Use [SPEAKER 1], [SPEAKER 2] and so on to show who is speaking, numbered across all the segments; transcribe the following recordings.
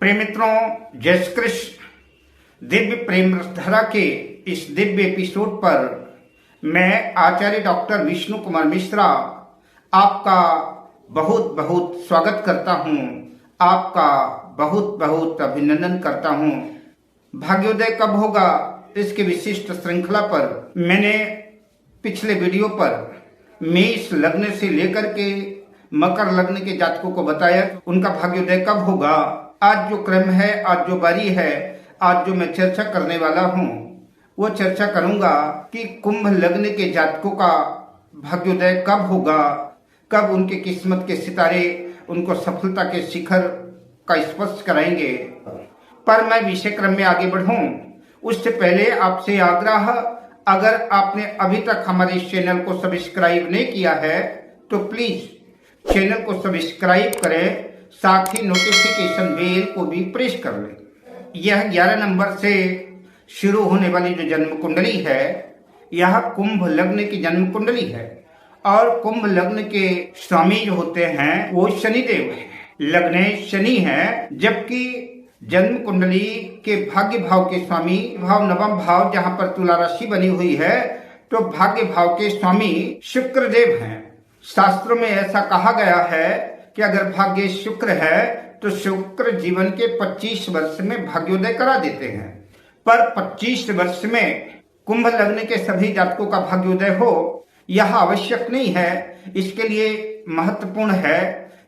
[SPEAKER 1] प्रिय मित्रों, जय श्री कृष्ण। दिव्य प्रेम रसधारा के इस दिव्य एपिसोड पर मैं आचार्य डॉक्टर विष्णु कुमार मिश्रा आपका बहुत बहुत स्वागत करता हूं, आपका बहुत बहुत अभिनंदन करता हूं। भाग्योदय कब होगा इसके विशिष्ट श्रृंखला पर मैंने पिछले वीडियो पर मेष लग्न से लेकर के मकर लग्न के जातकों को बताया उनका भाग्योदय कब होगा। आज जो क्रम है, आज जो बारी है, आज जो मैं चर्चा करने वाला हूं वो चर्चा करूंगा कि कुंभ लग्न के जातकों का भाग्योदय कब होगा, कब उनके किस्मत के सितारे उनको सफलता के शिखर का स्पर्श कराएंगे। पर मैं विषय क्रम में आगे बढ़ूं उससे पहले आपसे आग्रह, अगर आपने अभी तक हमारे इस चैनल को सब्सक्राइब नहीं किया है तो प्लीज चैनल को सब्सक्राइब करें, साथ ही नोटिफिकेशन बेल को भी प्रेस कर लें। यह 11 नंबर से शुरू होने वाली जो जन्म कुंडली है यह कुंभ लग्न की जन्म कुंडली है और कुंभ लग्न के स्वामी जो होते हैं वो शनिदेव है। लग्न शनि है, जबकि जन्म कुंडली के भाग्य भाव के स्वामी भाव नवम भाव जहां पर तुला राशि बनी हुई है तो भाग्य भाव के स्वामी शुक्र देव हैं। शास्त्रों में ऐसा कहा गया है कि अगर भाग्य शुक्र है तो शुक्र जीवन के 25 वर्ष में भाग्योदय करा देते हैं, पर 25 वर्ष में कुंभ लग्न के सभी जातकों का भाग्योदय हो यह आवश्यक नहीं है। इसके लिए महत्वपूर्ण है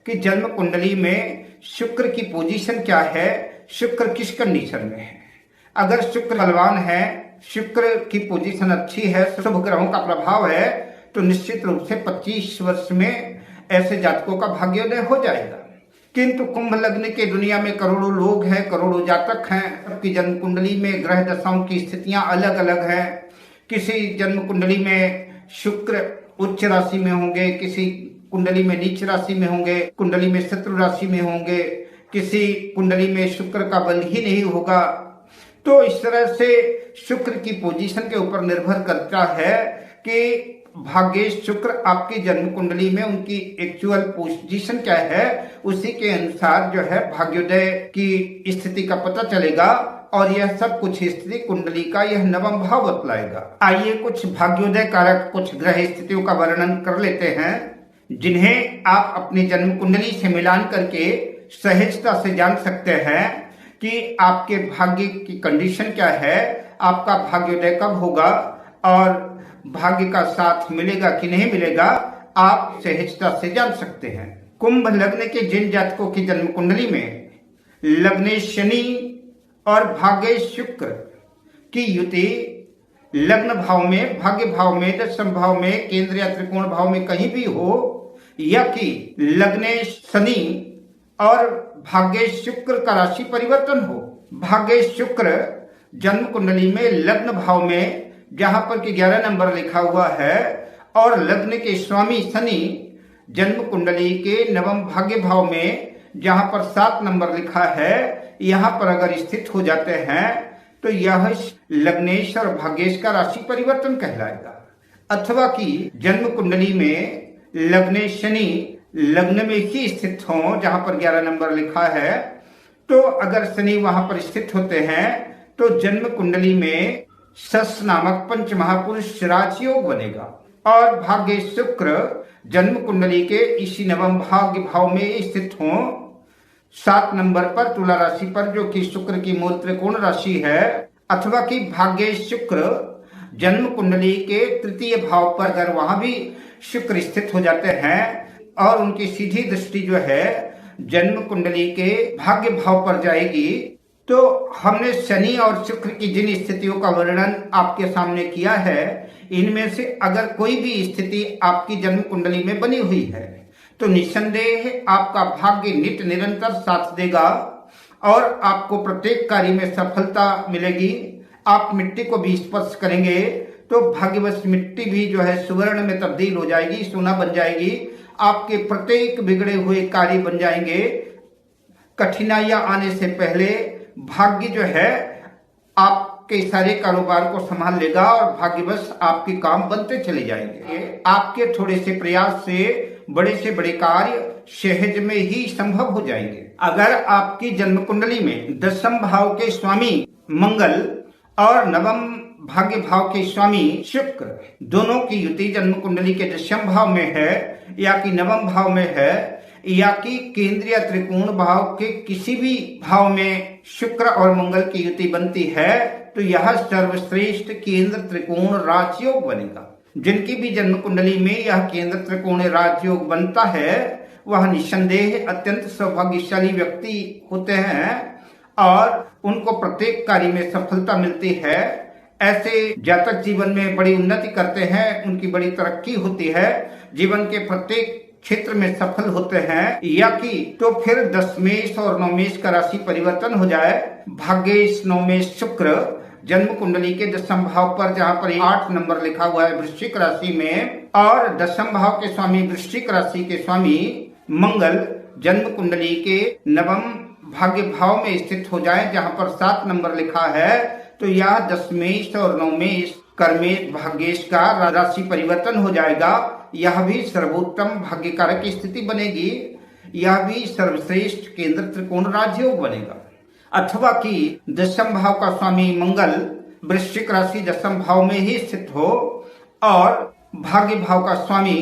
[SPEAKER 1] कि जन्म कुंडली में शुक्र की पोजीशन क्या है, शुक्र किस कंडीशन में है। अगर शुक्र बलवान है, शुक्र की पोजीशन अच्छी है, शुभ ग्रहों का प्रभाव है तो निश्चित रूप से 25 वर्ष में ऐसे जातकों का भाग्योदय हो जाएगा। किंतु कुंभ लग्न के दुनिया में करोड़ों लोग हैं, करोड़ों जातक हैं, सबकी जन्म कुंडली में ग्रह दशाओं की स्थितियां अलग अलग हैं। किसी जन्म कुंडली में शुक्र उच्च राशि में होंगे, किसी कुंडली में नीच राशि में होंगे, कुंडली में शत्रु राशि में होंगे, किसी कुंडली में शुक्र का बल ही नहीं होगा। तो इस तरह से शुक्र की पोजीशन के ऊपर निर्भर करता है कि भाग्य शुक्र आपकी जन्म कुंडली में उनकी एक्चुअल पोजीशन क्या है, उसी के अनुसार जो है भाग्योदय की स्थिति का पता चलेगा और यह सब कुछ स्थिति कुंडली का यह नवम भाव बतलाएगा। आइए कुछ भाग्योदय कारक कुछ ग्रह स्थितियों का वर्णन कर लेते हैं जिन्हें आप अपनी जन्म कुंडली से मिलान करके सहजता से जान सकते हैं कि आपके भाग्य की कंडीशन क्या है, आपका भाग्योदय कब होगा और भाग्य का साथ मिलेगा कि नहीं मिलेगा, आप सहजता से जान सकते हैं। कुंभ लग्न के जिन जातकों की जन्म कुंडली में लग्न शनि और भाग्य शुक्र की युति लग्न भाव में, भाग्य भाव में, दशम भाव में, केंद्र या त्रिकोण भाव में कहीं भी हो, या कि लग्न शनि और भाग्य शुक्र का राशि परिवर्तन हो। भाग्य शुक्र जन्म कुंडली में लग्न भाव में जहां पर कि 11 नंबर लिखा हुआ है और लग्न के स्वामी शनि जन्म कुंडली के नवम भाग्य भाव में जहां पर 7 नंबर लिखा है, यहां पर अगर स्थित हो जाते हैं तो यह लग्नेश और भाग्येश का राशि परिवर्तन कहलाएगा। अथवा कि जन्म कुंडली में लग्न शनि लग्न में ही स्थित हो जहां पर 11 नंबर लिखा है, तो अगर शनि वहां पर स्थित होते हैं तो जन्म कुंडली में सस नामक पंच महापुरुष राजयोग बनेगा और भाग्य शुक्र जन्म कुंडली के इसी नवम भाग्य भाव में स्थित हो 7 नंबर पर तुला राशि पर, जो कि शुक्र की मूल त्रिकोण राशि है। अथवा कि भाग्य शुक्र जन्म कुंडली के तृतीय भाव पर अगर वहां भी शुक्र स्थित हो जाते हैं और उनकी सीधी दृष्टि जो है जन्म कुंडली के भाग्य भाव पर जाएगी, तो हमने शनि और शुक्र की जिन स्थितियों का वर्णन आपके सामने किया है इनमें से अगर कोई भी स्थिति आपकी जन्म कुंडली में बनी हुई है तो निस्संदेह आपका भाग्य नित्य निरंतर साथ देगा और आपको प्रत्येक कार्य में सफलता मिलेगी। आप मिट्टी को भी स्पर्श करेंगे तो भाग्यवश मिट्टी भी जो है सुवर्ण में तब्दील हो जाएगी, सोना बन जाएगी। आपके प्रत्येक बिगड़े हुए कार्य बन जाएंगे। कठिनाइयां आने से पहले भाग्य जो है आपके सारे कारोबार को संभाल लेगा और भाग्यवश आपके काम बनते चले जाएंगे। आपके थोड़े से प्रयास से बड़े से बड़े कार्य सहज में ही संभव हो जाएंगे। अगर आपकी जन्म कुंडली में दशम भाव के स्वामी मंगल और नवम भाग्य भाव के स्वामी शुक्र दोनों की युति जन्म कुंडली के दशम भाव में है या कि नवम भाव में है या कि केंद्रीय त्रिकोण भाव के किसी भी भाव में शुक्र और मंगल की युति बनती है, तो यह सर्वश्रेष्ठ केंद्र त्रिकोण राजयोग बनेगा। जिनकी भी जन्म कुंडली में यह केंद्र त्रिकोण राजयोग बनता है वह निस्संदेह अत्यंत सौभाग्यशाली व्यक्ति होते हैं और उनको प्रत्येक कार्य में सफलता मिलती है। ऐसे जातक जीवन में बड़ी उन्नति करते हैं, उनकी बड़ी तरक्की होती है, जीवन के प्रत्येक क्षेत्र में सफल होते हैं। या कि तो फिर दशमेश और नवमेश का राशि परिवर्तन हो जाए। भाग्येश नवमेश शुक्र जन्म कुंडली के दशम भाव पर, जहाँ पर 8 नंबर लिखा हुआ है वृश्चिक राशि में, और दशम भाव के स्वामी वृश्चिक राशि के स्वामी मंगल जन्म कुंडली के नवम भाग्य भाव में स्थित हो जाए, जहाँ पर 7 नंबर लिखा है, तो यह दशमेश और नवमेश कर्मेश भाग्येश का राशि परिवर्तन हो जाएगा। यह भी सर्वोत्तम भाग्यकारक की स्थिति बनेगी। यह भी सर्वश्रेष्ठ केंद्र त्रिकोण राजयोग बनेगा। अथवा कि दशम भाव का स्वामी मंगल वृश्चिक राशि दशम भाव में ही स्थित हो और भाग्य भाव का स्वामी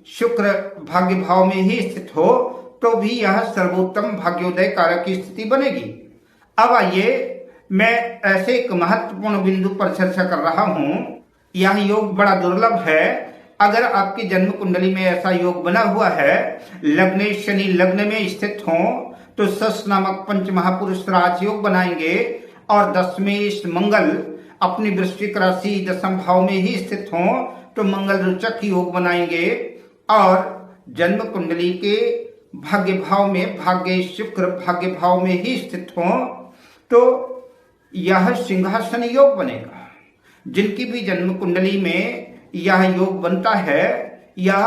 [SPEAKER 1] शुक्र भाग्य भाव में ही स्थित हो, तो भी यह सर्वोत्तम भाग्योदय कारक की स्थिति बनेगी। अब आइए मैं ऐसे एक महत्वपूर्ण बिंदु पर चर्चा कर रहा हूँ। यह योग बड़ा दुर्लभ है। अगर आपकी जन्म कुंडली में ऐसा योग बना हुआ है, लग्न शनि लग्न में स्थित हो, तो सस नामक पंच महापुरुष राजयोग बनाएंगे और दशमेश मंगल अपनी वृश्चिक राशि दशम भाव में ही स्थित हो तो मंगल रुचक योग बनाएंगे और जन्म कुंडली के भाग्य भाव में भाग्य शुक्र भाग्य भाव में ही स्थित हो तो यह सिंहासन योग बनेगा। जिनकी भी जन्म कुंडली में यह योग बनता है, यह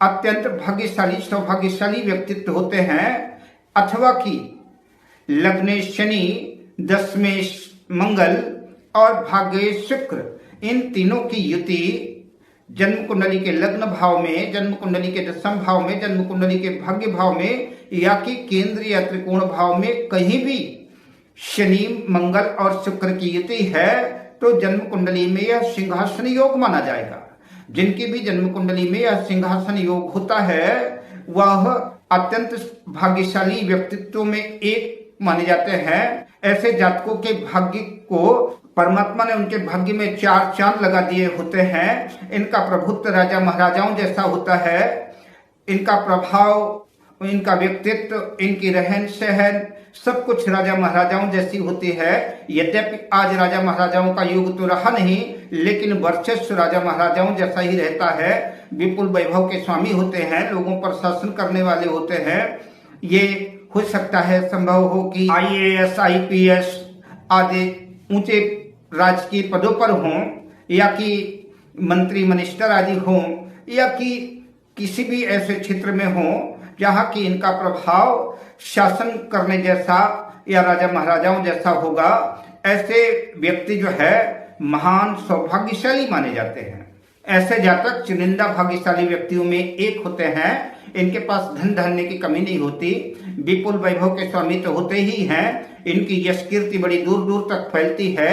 [SPEAKER 1] अत्यंत भाग्यशाली सौभाग्यशाली व्यक्तित्व होते हैं। अथवा कि लग्न शनि दशमेश मंगल और भाग्य शुक्र इन तीनों की युति जन्म कुंडली के लग्न भाव में, जन्म कुंडली के दशम भाव में, जन्म कुंडली के भाग्य भाव में या कि केंद्रीय त्रिकोण भाव में कहीं भी शनि मंगल और शुक्र की युति है, तो जन्म कुंडली में यह सिंहासन योग माना जाएगा। जिनकी भी जन्म कुंडली में यह सिंहासन योग होता है वह अत्यंत भाग्यशाली व्यक्तित्व में एक माने जाते हैं। ऐसे जातकों के भाग्य को परमात्मा ने उनके भाग्य में 4 चांद लगा दिए होते हैं। इनका प्रभुत्व राजा महाराजाओं जैसा होता है। इनका प्रभाव, इनका व्यक्तित्व, इनकी रहन सहन सब कुछ राजा महाराजाओं जैसी होती है। यद्यपि आज राजा महाराजाओं का युग तो रहा नहीं, लेकिन वर्चस्व राजा महाराजाओं जैसा ही रहता है। विपुल वैभव के स्वामी होते हैं, लोगों पर शासन करने वाले होते हैं। ये हो सकता है संभव हो कि IAS IPS आदि ऊंचे राजकीय पदों पर हों या कि मंत्री मिनिस्टर आदि हों या कि किसी भी ऐसे क्षेत्र में हों जहाँ की इनका प्रभाव शासन करने जैसा या राजा महाराजाओं जैसा होगा। ऐसे व्यक्ति जो है महान सौभाग्यशाली माने जाते हैं। ऐसे जातक चुनिंदा भाग्यशाली व्यक्तियों में एक होते हैं। इनके पास धन धान्य की कमी नहीं होती। विपुल वैभव के स्वामी तो होते ही हैं। इनकी यश कीर्ति बड़ी दूर दूर तक फैलती है।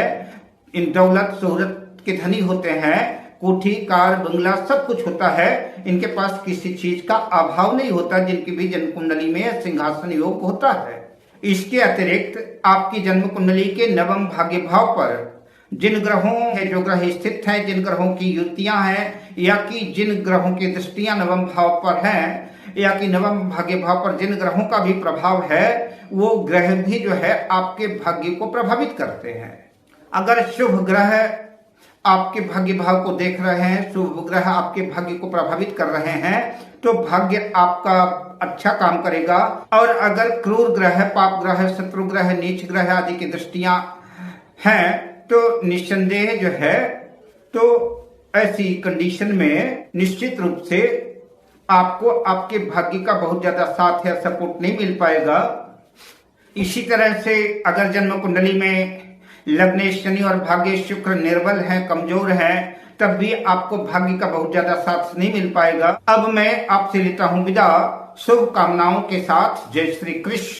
[SPEAKER 1] इन दौलत शोहरत के धनी होते हैं। कोठी कार बंगला सब कुछ होता है। इनके पास किसी चीज का अभाव नहीं होता। जिनकी भी जन्म कुंडली में सिंहासन योग होता है। इसके अतिरिक्त आपकी जन्म कुंडली के नवम भाग्य भाव पर जिन ग्रहों है जो ग्रह स्थित हैं, जिन ग्रहों की युतियां हैं या कि जिन ग्रहों की दृष्टियां नवम भाव पर हैं या कि नवम भाग्य भाव पर जिन ग्रहों का भी प्रभाव है, वो ग्रह भी जो है आपके भाग्य को प्रभावित करते हैं। अगर शुभ ग्रह आपके भाग्य भाव को देख रहे हैं, शुभ ग्रह आपके भाग्य को प्रभावित कर रहे हैं, तो भाग्य आपका अच्छा काम करेगा। और अगर क्रूर ग्रह, पाप ग्रह, शत्रु ग्रह, नीच ग्रह आदि की दृष्टियां हैं तो निस्संदेह जो है, तो ऐसी कंडीशन में निश्चित रूप से आपको आपके भाग्य का बहुत ज्यादा साथ या सपोर्ट नहीं मिल पाएगा। इसी तरह से अगर जन्म कुंडली में लग्न शनि और भाग्य शुक्र निर्बल हैं, कमजोर हैं, तब भी आपको भाग्य का बहुत ज्यादा साथ नहीं मिल पाएगा। अब मैं आपसे लेता हूं विदा, शुभकामनाओं के साथ। जय श्री कृष्ण।